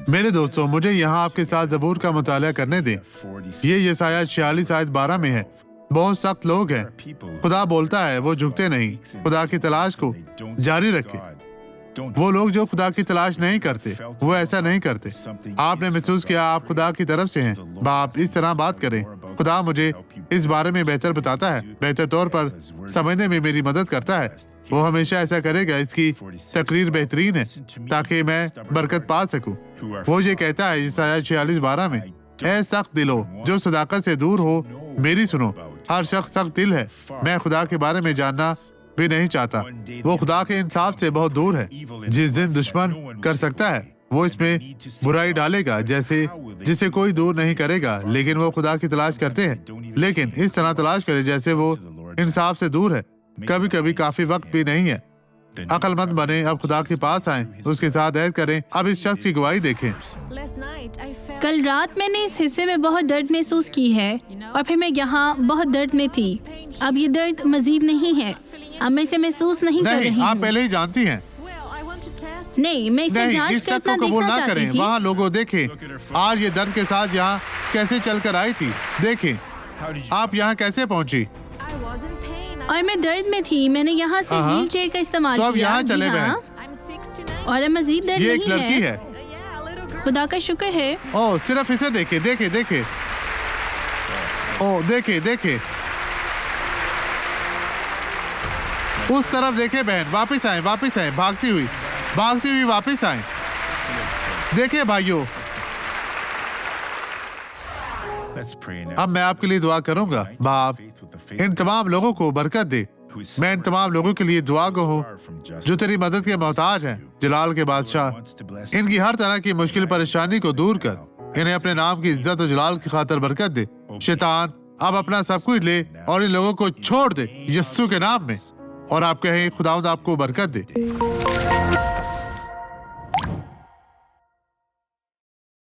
میرے دوستوں، مجھے یہاں آپ کے ساتھ زبور کا مطالعہ کرنے دیں۔ یہ یسایہ 46 آیت 12 میں ہے۔ بہت سخت لوگ ہیں، خدا بولتا ہے وہ جھکتے نہیں، خدا کی تلاش کو جاری رکھے۔ وہ لوگ جو خدا کی تلاش نہیں کرتے وہ ایسا نہیں کرتے۔ آپ نے محسوس کیا آپ خدا کی طرف سے ہیں، باپ اس طرح بات کریں۔ خدا مجھے اس بارے میں بہتر بتاتا ہے، بہتر طور پر سمجھنے میں میری مدد کرتا ہے۔ وہ ہمیشہ ایسا کرے گا، اس کی تقریر بہترین ہے تاکہ میں برکت پا سکوں۔ وہ یہ کہتا ہے یسایہ 46 12 میں، اے سخت دلو جو صداقت سے دور ہو میری سنو۔ ہر شخص سخت دل ہے، میں خدا کے بارے میں جاننا بھی نہیں چاہتا۔ وہ خدا کے انصاف سے بہت دور ہے۔ جس دن دشمن کر سکتا ہے وہ اس میں برائی ڈالے گا جسے کوئی دور نہیں کرے گا، لیکن وہ خدا کی تلاش کرتے ہیں، لیکن اس طرح تلاش کرے جیسے وہ انصاف سے دور ہے۔ کبھی کبھی کافی وقت بھی نہیں ہے۔ عقل مند بنے، اب خدا کے پاس آئیں، اس کے ساتھ عہد کریں۔ اب اس شخص کی گواہی دیکھیں۔ کل رات میں نے اس حصے میں بہت درد محسوس کی ہے، اور پھر میں یہاں بہت درد میں تھی۔ اب یہ درد مزید نہیں ہے، اب میں اسے محسوس نہیں کر رہی نہیں، آپ ہوں۔ پہلے ہی جانتی ہیں۔ نہیں، میں اسے نہیں، جانچ اس شخص کرنا کو قبول دیکھنا نہ چاہتی کریں۔ تھی۔ وہاں لوگوں دیکھیں آج یہ درد کے ساتھ یہاں کیسے چل کر آئی تھی۔ دیکھیں آپ یہاں کیسے پہنچی۔ اور میں درد میں تھی، میں نے یہاں سے ویل چیئر کا استعمال تو کیا۔ اب یہاں چلے جی ہاں، اور اب مزید درد یہ ایک نہیں لڑکی ہے۔ خدا کا شکر ہے۔ او صرف اسے دیکھیں، دیکھیں دیکھیں، او دیکھیں دیکھیں، اس طرف دیکھیں بہن، واپس آئیں، واپس آئیں، بھاگتی ہوئی واپس آئیں۔ دیکھیں بھائیوں، اب میں آپ کے لیے دعا کروں گا۔ باپ ان تمام لوگوں کو برکت دے۔ میں ان تمام لوگوں کے لیے دعا گو ہوں جو تیری مدد کے محتاج ہیں۔ جلال کے بادشاہ، ان کی ہر طرح کی مشکل پریشانی کو دور کر، انہیں اپنے نام کی عزت و جلال کی خاطر برکت دے۔ شیطان اب اپنا سب کچھ لے اور ان لوگوں کو چھوڑ دے یسوع کے نام میں، اور آپ کہیں خداوند آپ کو برکت دے۔